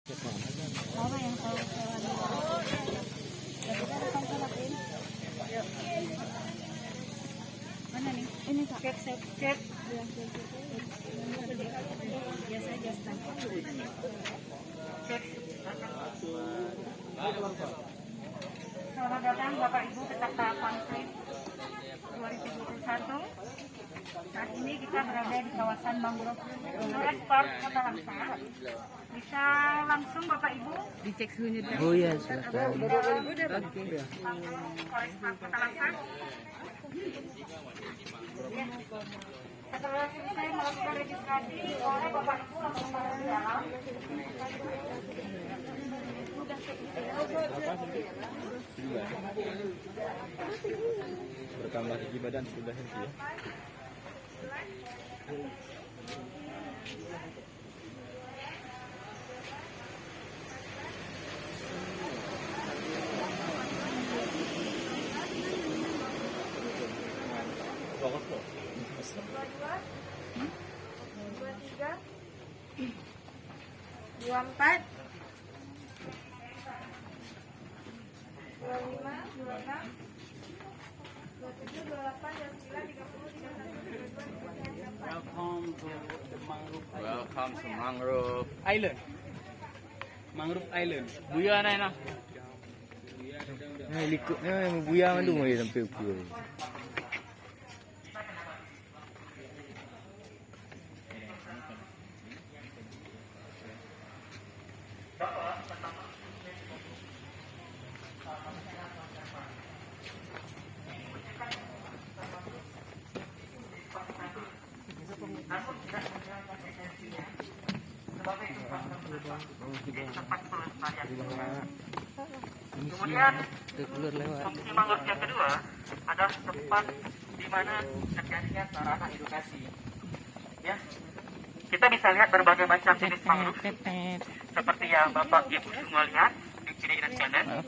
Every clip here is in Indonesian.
Apa yang tahu kita datang ke lapin. Mana nih? Ini Kak. Cek. Biasa aja stand. Cek. Selamat datang Bapak Ibu peserta konflik 2021. Saat ini kita berada di kawasan mangrove Forest Park Kota Langsa. Bisa langsung Bapak Ibu dicek suhunya dulu. Oh iya, silakan. Udah. Langsung Forest Park Kota Langsa. Ya. Setelah selesai melakukan registrasi oleh Bapak Ibu langsung masuk di dalam. Bertambah gigi badan sudah ya. Dua empat, 25, 26, 27, 28, 29, 30, 31, 32, 33, 34. Welcome to Mangrove Island. Mangrove Island. Buya na ina. Likutnya yang buaya tu mai sampai ukur. Kemudian fungsi mangrove yang kedua adalah tempat di mana terjadinya sarana edukasi. Ya, kita bisa lihat berbagai macam jenis mangrove seperti yang Bapak Ibu semua lihat di kiri dan kanan.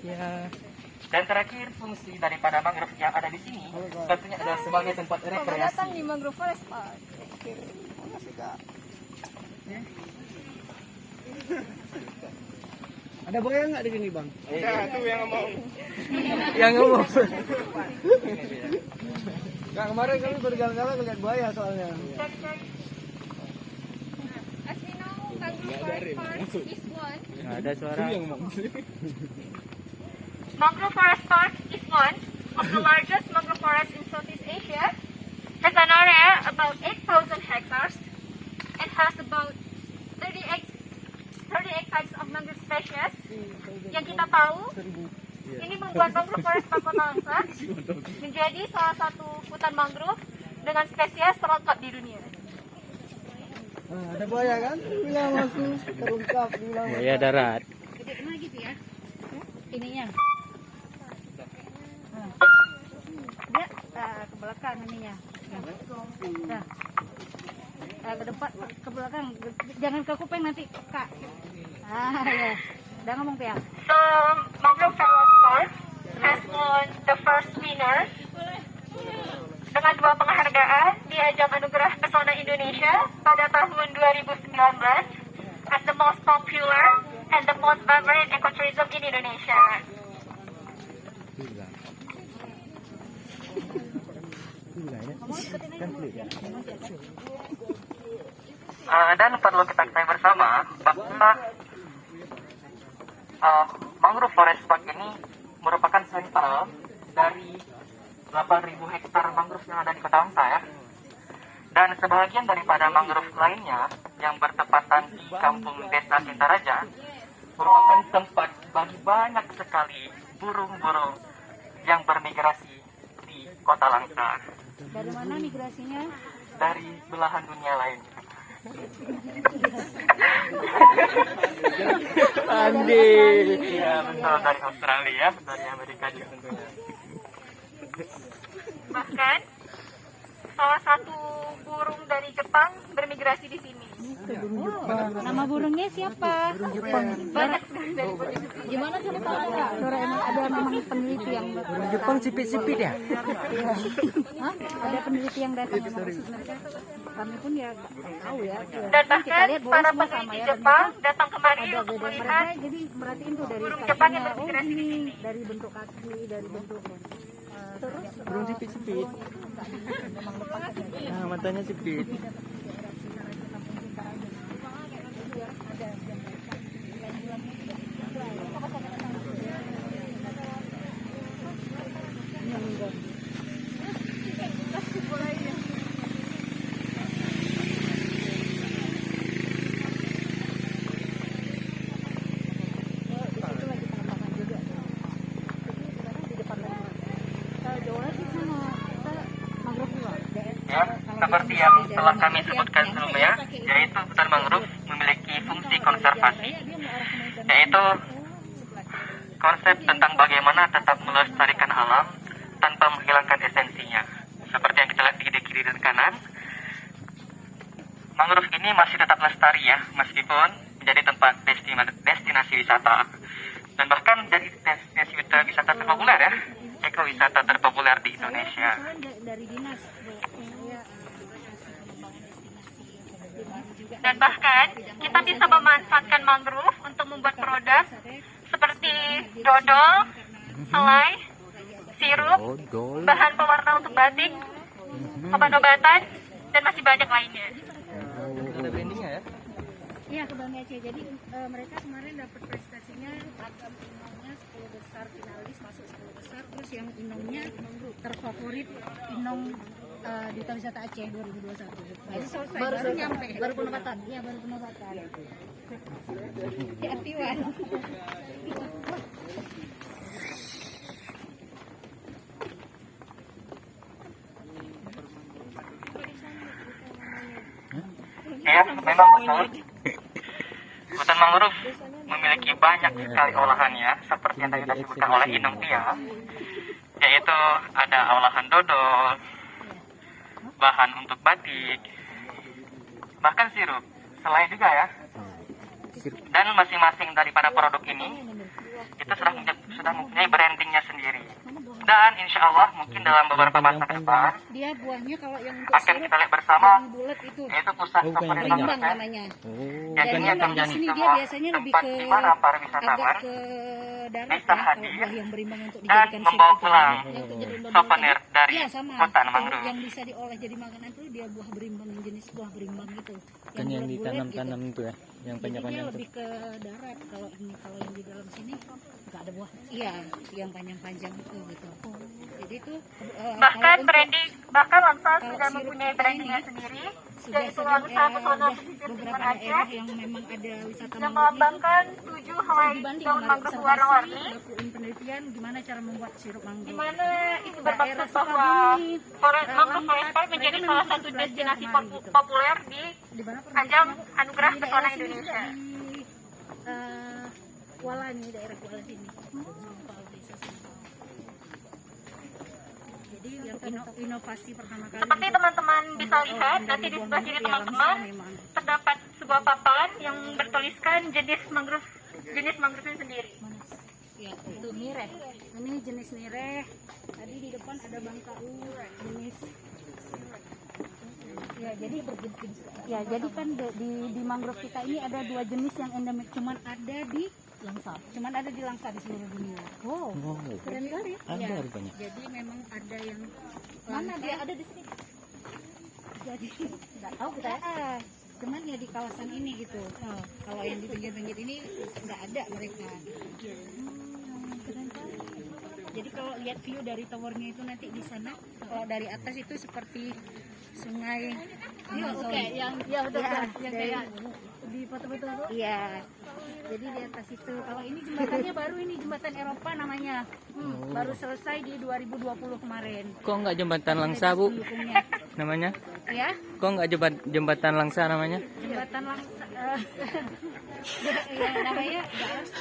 Dan terakhir fungsi daripada mangrove yang ada di sini tentunya adalah sebagai tempat rekreasi. Datang di Mangrove Forest Park. Ada buaya nggak di sini bang? Itu yang ngomong. Yang ngomong. Nah, kemarin kami berjalan-jalan ngeliat buaya soalnya. As we know, Mangrove Forest Park is one. Ada suara. Mangrove Forest Park is one of the largest mangrove forests in Southeast Asia. Has an area about 8,000 hectares and has about 38 types of mangrove species. Yang kita tahu, ini membuat Mangrove Forest Park Kota Langsa menjadi salah satu hutan mangrove dengan spesies terlengkap di dunia. Nah, ada buaya kan? Bilang aku terungkap bilang. Buaya darat. Gede mana gitu ya? Ininya. Dia ke belakang ininya. Nah. Ke depan, ke belakang. Jangan ke kuping nanti, Kak. Ya. Udah ngomong ya. So, Mangrove Forest Park has won the first winner dengan 2 penghargaan di ajang Anugerah Pesona Indonesia pada tahun 2019 as the most popular and the most vibrant ecotourism in Indonesia. Dan perlu kita ketahui bersama bahwa Mangrove Forest Park ini merupakan sentral dari 8.000 hektar mangrove yang ada di Kota Langsa ya. Dan sebagian daripada mangrove lainnya yang bertepatan di kampung Desa Sintaraja merupakan tempat bagi banyak sekali burung-burung yang bermigrasi di Kota Langsa. Dari mana migrasinya? Dari belahan dunia lain. Andi. Iya betul, dari Australia, dari Amerika juga tentunya. Bahkan salah satu burung dari Jepang bermigrasi di sini. Nama burungnya siapa? Burung Jepang. Banyak sekali. Gimana cara tahu? Doraemon ada memang peneliti yang Burung Jepang sipit-sipit ya? Hah? Ada peneliti yang datang memang khusus mereka. Kami pun ya nggak tahu ya. Dan Kita bahkan lihat burung para semua sama peneliti ya. Jepang datang kemari Ada untuk beda melihat mereka, jadi merhatiin tuh dari burung Jepang yang stasiunnya. bermigrasi di Ini dari bentuk kaki, dari bentuk Burung sipit-sipit. Nah, matanya sipit. Ya, seperti yang telah kami sebutkan sebelumnya, yaitu hutan mangrove memiliki fungsi konservasi, yaitu konsep tentang bagaimana tetap melestarikan alam tanpa menghilangkan esensinya. Seperti yang kita lihat di kiri dan kanan, mangrove ini masih tetap lestari ya, meskipun menjadi tempat destinasi wisata. Dan bahkan menjadi destinasi wisata terpopuler ya, ekowisata terpopuler di Indonesia. Dari dinas. dan bahkan kita bisa memanfaatkan mangrove untuk membuat produk seperti dodol, selai, sirup, bahan pewarna untuk batik, obat-obatan, dan masih banyak lainnya. Ada brandingnya ya? Iya, ke Bang Aceh. Jadi mereka kemarin dapat prestasinya ragam inongnya 10 besar finalis, masuk 10 besar. Terus yang inongnya terfavorit inong Duta Wisata Aceh 2021. Nah, itu selesai, baru nyampe. Baru penempatan. Iya, baru penempatan. Di Antiwan. Ya, memang betul. Hutan mangrove memiliki banyak sekali olahannya, seperti yang tadi disebutkan oleh Inung Tia, yaitu ada olahan dodol, bahan untuk batik, bahkan sirup, selai juga ya. Dan masing-masing daripada produk ini itu sudah mempunyai brandingnya sendiri. Dan insya Allah mungkin dalam beberapa masa ke depan Dia buahnya kalau yang untuk akan sirup, kita lihat bersama, yang bulat itu yaitu pusat berimbang pemerintahan namanya. yang Dan ini yang akan di menjadi sini dia sebuah biasanya lebih tempat ke di mana para agak wisatawan ke darat bisa ya, kalau hadir buah yang berimbang untuk dan dijadikan membawa sirup itu. pulang Yang untuk jadi dodol souvenir tadi, dari iya, sama. hutan Yang- mangrove. Yang bisa diolah jadi makanan itu dia buah berimbang, yang jenis buah berimbang itu. Kan yang bulat-bulat ditanam-tanam gitu. itu ya, yang Jadi dia panjang-panjang itu. lebih ke darat. Kalau ini, kalau yang di dalam sini nggak ada buah. Iya, yang panjang-panjang itu gitu. Jadi itu Bahkan Langsa kalau sudah sirup mempunyai kita brandingnya ini sendiri, sudah yaitu sering Langsa Pesona udah Pesisir beberapa Timur daerah Aceh, yang memang ada wisata yang mangrove melambangkan 7 helai dibanding daun dengan mangrove observasi, warna-warni, lakuin penelitian gimana cara membuat sirup mangrove. di mana itu Daerah bermaksud bahwa Sukabumi, mangrove forest park mereka menjadi memang salah khusus satu belajar destinasi kemarin gitu. populer di Di mana Ajang produksinya? Anugerah Di Pesona daerah sini Indonesia. juga, di Kuala nih, daerah Kuala sini. Sempal, desa Sempal. Jadi yang inovasi pertama kali Seperti untuk teman-teman bisa lihat, dari nanti di buah sebelah mangrove kiri ya, teman-teman Langsa memang. terdapat sebuah papan yang bertuliskan jenis mangrove sendiri. Mana? Ya, itu nireh. Ini jenis nireh. Tadi di depan ada bangkau jenis. Ya, jadi kan di mangrove kita ini ada 2 jenis yang endemik, cuman ada di Langsa di seluruh dunia. Wow, keren kali. Ada Ya, rupanya. jadi memang ada yang Mana dia ada di sini? Jadi nggak tahu kita ya. Cuman ya di kawasan ini gitu. Kalau yang di pinggir-pinggir ini nggak ada mereka. Keren kali. Jadi kalau lihat view dari towernya itu nanti di sana, kalau dari atas itu seperti sungai Amazon. yang kayak di foto-foto tuh. Iya. Jadi di atas itu. Kalau ini jembatannya baru, ini jembatan Eropa namanya. Baru selesai di 2020 kemarin. Kok nggak jembatan Langsa, Bu? Pendukungnya. Namanya? Ya, Kok nggak jembatan Langsa namanya? jembatan Langsa. Ya, namanya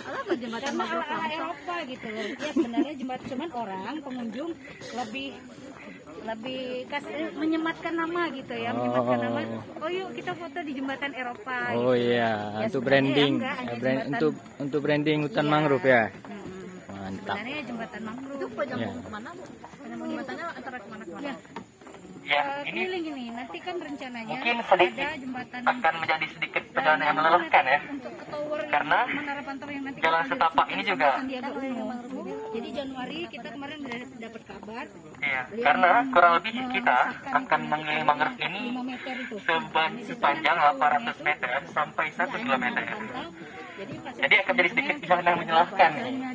apa jembatan ala Eropa gitu. Ya sebenarnya jembatan, cuman orang pengunjung lebih lebih menyematkan nama gitu ya, menyematkan nama. Oh yuk kita foto di jembatan Eropa. Oh gitu. iya, Ya, untuk sebenarnya branding, enggak, hanya ya, brand, jembatan. untuk branding hutan Iya. mangrove ya. Mm-mm. Mantap. Sebenarnya jembatan mangrove. Itu Ya. kemana bu? Jembatannya antara kemana-kemana? Ya, ini Keliling ini. Nanti kan rencananya mungkin sedikit ada jembatan akan menjadi sedikit perjalanan yang melelahkan ya. untuk ke tower yang Karena Menara Pantau yang nanti jalan akan setapak diresmikan ini sama juga. Sandiaga Uno. Jadi Januari kita kemarin udah dapat kabar. Iya, beliau karena kurang lebih kita mengesahkan akan itu mengelilingi mangrove ini 5 meter itu. sepanjang 800 meter sampai 1 kilometer. Jadi akan jadi sedikit perjalanan yang menyenangkan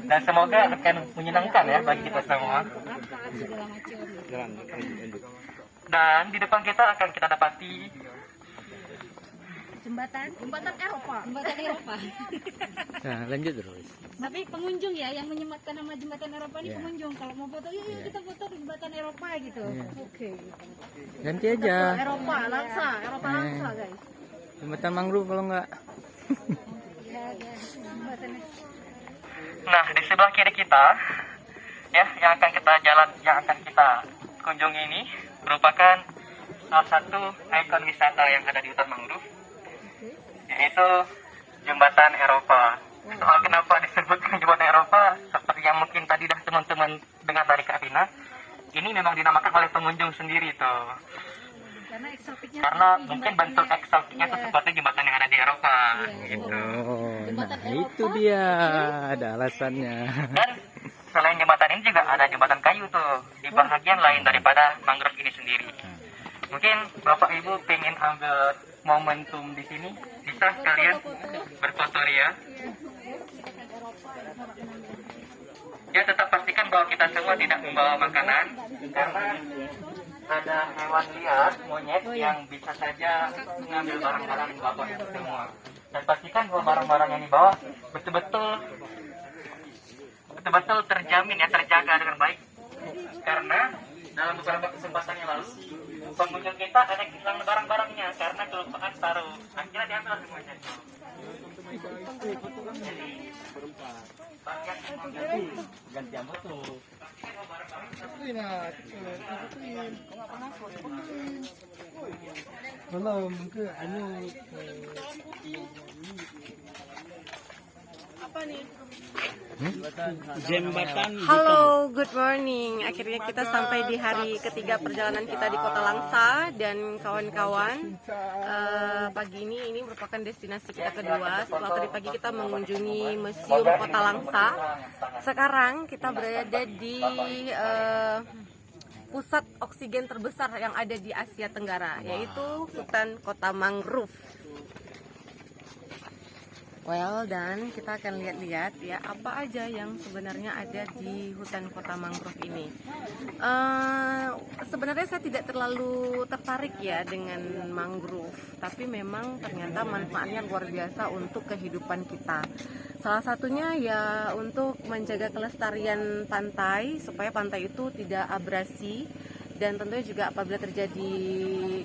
dan semoga akan menyenangkan ya bagi kita semua. Segala macam. Dan di depan kita akan kita dapati Jembatan Eropa. Jembatan Eropa. Nah, lanjut terus. Tapi pengunjung ya yang menyematkan nama jembatan Eropa ini Iya. pengunjung. Kalau mau foto, yuk kita foto di jembatan Eropa gitu. Oke. Ganti aja. Eropa Langsa guys. Jembatan mangrove kalau enggak. Ya, jembatannya. nah di sebelah kiri kita ya yang akan kita kunjungi ini merupakan salah satu ikon wisata yang ada di hutan mangrove, yaitu jembatan Eropa. Soal kenapa disebutkan jembatan Eropa, seperti yang mungkin tadi dah teman-teman dengar dari Kak Rina, ini memang dinamakan oleh pengunjung sendiri tuh. Karena eksotiknya Karena seperti mungkin jembatannya. bentuk eksotiknya itu seperti jembatan yang ada di Eropa. Gitu. Oh, nah itu dia, ada alasannya. Dan selain jembatan ini juga ada jembatan kayu tuh di bagian lain daripada mangrove ini sendiri. Mungkin Bapak Ibu pengen ambil momentum di sini, bisa sekalian berfoto ya. Ya tetap pastikan bahwa kita semua tidak membawa makanan karena ada hewan liar, monyet yang bisa saja mengambil barang-barang Bapak Ibu semua. Dan pastikan bahwa barang-barang yang dibawa betul-betul terjamin ya, terjaga dengan baik. Karena dalam beberapa kesempatan yang lalu pengunjung kita ada yang hilang barang-barangnya karena kelupaan taruh. Akhirnya diambil semuanya. Jadi ganti apa tuh? Halo, good morning. Akhirnya kita sampai di hari ketiga perjalanan kita di Kota Langsa dan kawan-kawan. Pagi ini merupakan destinasi kita kedua. Setelah tadi pagi kita mengunjungi Museum Kota Langsa. Sekarang kita berada di pusat oksigen terbesar yang ada di Asia Tenggara, yaitu hutan kota mangrove. Well, dan kita akan lihat-lihat ya apa aja yang sebenarnya ada di hutan kota mangrove ini. Sebenarnya saya tidak terlalu tertarik ya dengan mangrove, tapi memang ternyata manfaatnya luar biasa untuk kehidupan kita. Salah satunya ya untuk menjaga kelestarian pantai supaya pantai itu tidak abrasi. Dan tentunya juga apabila terjadi,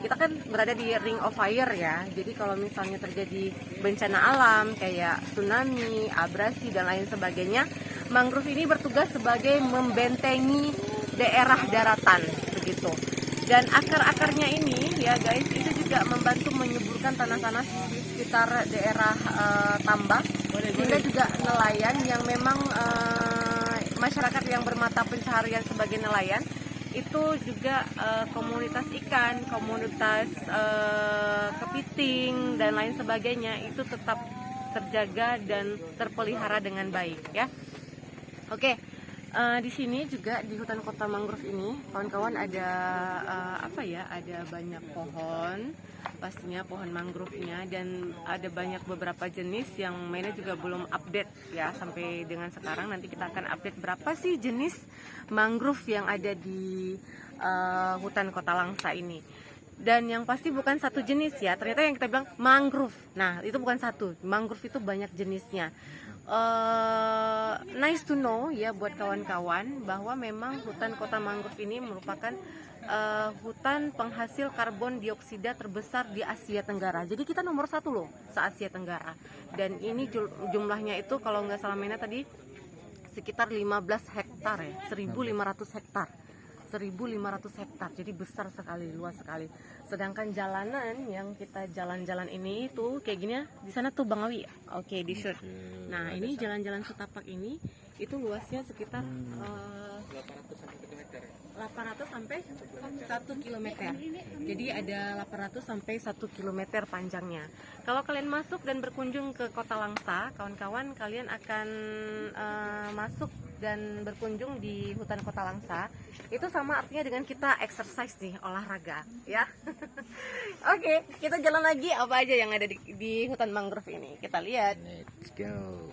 kita kan berada di ring of fire ya, jadi kalau misalnya terjadi bencana alam kayak tsunami, abrasi dan lain sebagainya, mangrove ini bertugas sebagai membentengi daerah daratan begitu. Dan akar-akarnya ini ya guys, itu juga membantu menyuburkan tanah-tanah di sekitar daerah tambak, sehingga juga nelayan yang memang masyarakat yang bermata pencaharian sebagai nelayan itu juga komunitas ikan, komunitas kepiting dan lain sebagainya itu tetap terjaga dan terpelihara dengan baik ya. Oke, di sini juga di hutan kota mangrove ini kawan-kawan ada ada banyak pohon, pastinya pohon mangrove-nya, dan ada banyak beberapa jenis yang mainnya juga belum update ya sampai dengan sekarang. Nanti kita akan update berapa sih jenis mangrove yang ada di hutan kota Langsa ini. Dan yang pasti bukan satu jenis ya, ternyata yang kita bilang mangrove, nah itu bukan satu, mangrove itu banyak jenisnya. Nice to know ya buat kawan-kawan bahwa memang hutan kota mangrove ini merupakan hutan penghasil karbon dioksida terbesar di Asia Tenggara. Jadi kita nomor 1 loh se-Asia Tenggara. Dan ini jumlahnya itu kalau nggak salah mainnya tadi sekitar 15 hektar ya, 1.500 hektar. 1.500 hektar, jadi besar sekali, luas sekali. Sedangkan jalanan yang kita jalan-jalan ini tuh kayak gini ya, di sana tuh Bang Awi. Oke, di shoot. Nah, ini jalan-jalan setapak ini itu luasnya sekitar 800 sampai 1 km. Jadi ada 800 sampai 1 km panjangnya. Kalau kalian masuk dan berkunjung ke Kota Langsa, kawan-kawan, kalian akan masuk dan berkunjung di hutan Kota Langsa. Itu sama artinya dengan kita exercise nih, olahraga, ya. Oke, kita jalan lagi apa aja yang ada di hutan mangrove ini. Kita lihat. Let's go.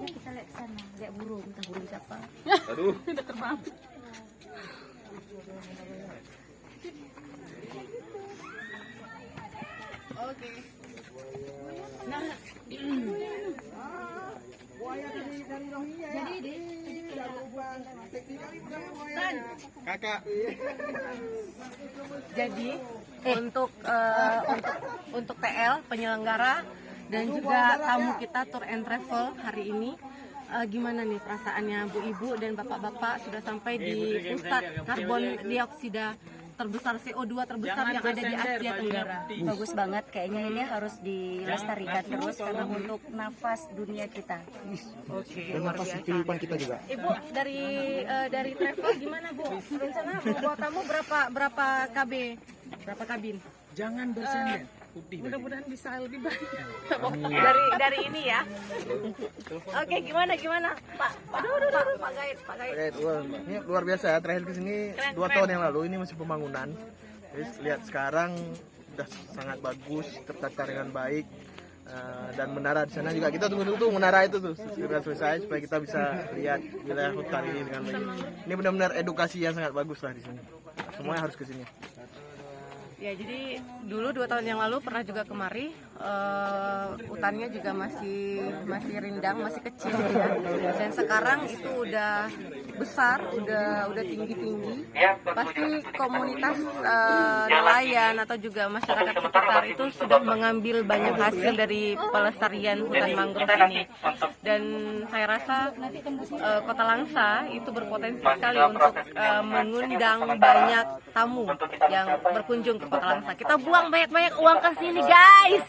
Kita lihat sana, lihat burung, entah burung siapa. Aduh. Udah terbang. Oke. Nah, Kakak. jadi untuk TL penyelenggara dan juga tamu kita tour and travel hari ini, gimana nih perasaannya Bu Ibu dan Bapak-bapak sudah sampai di pusat karbon dioksida terbesar, CO2 terbesar yang ada di Asia Tenggara. Bagus banget, kayaknya ini harus dilestarikan terus karena untuk nafas dunia kita. Oke, Dan luar nafas biasa. kehidupan kita juga. Ibu dari travel gimana Bu? Rencana mau bawa tamu berapa KB? Berapa kabin? Jangan bersender. Putih. Mudah-mudahan bisa lebih banyak. dari ini ya. Oke, gimana Pak? Pak Gaid. Ini luar biasa ya, terakhir ke sini 2 tahun yang lalu, ini masih pembangunan. Jadi lihat sekarang sudah sangat bagus, tertata dengan baik. Dan menara di sana juga kita tunggu menara itu tuh segera selesai supaya kita bisa lihat wilayah hutan ini dengan baik. Ini benar-benar edukasi yang sangat bagus lah di sini. Semuanya harus ke sini. Ya, jadi dulu 2 tahun yang lalu pernah juga kemari, hutannya juga masih rindang, masih kecil ya. Dan sekarang itu udah besar, udah tinggi. Pasti komunitas nelayan atau juga masyarakat sekitar itu sudah mengambil banyak hasil dari pelestarian hutan mangrove ini. Dan saya rasa Kota Langsa itu berpotensi sekali untuk mengundang banyak tamu yang berkunjung ke Kota Langsa. Kita buang banyak-banyak uang ke sini, guys.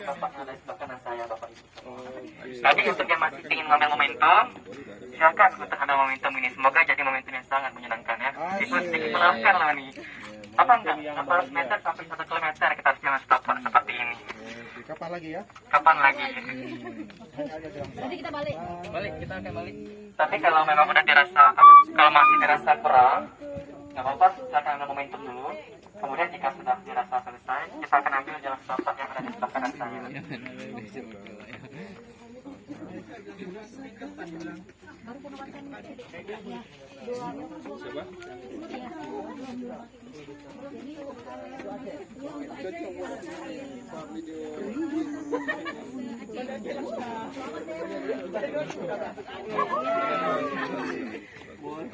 Tapi untuk yang masih ingin mengambil momentum, silakan untuk ada momentum ini. Semoga jadi momentum yang sangat menyenangkan ya. Itu sedikit melelahkan loh nih. Apa enggak? 400 meter sampai 1 kilometer kita harus jalan setapak seperti ini. Kapan lagi ya? Kapan lagi? Nanti kita balik. Kita akan balik. Tapi kalau memang udah dirasa, kalau masih dirasa kurang, nggak apa-apa, silakan ambil momentum dulu. Kemudian jika sudah dirasa selesai, kita akan ambil jalan setapak yang ada di sebelah kanan saya. Ya.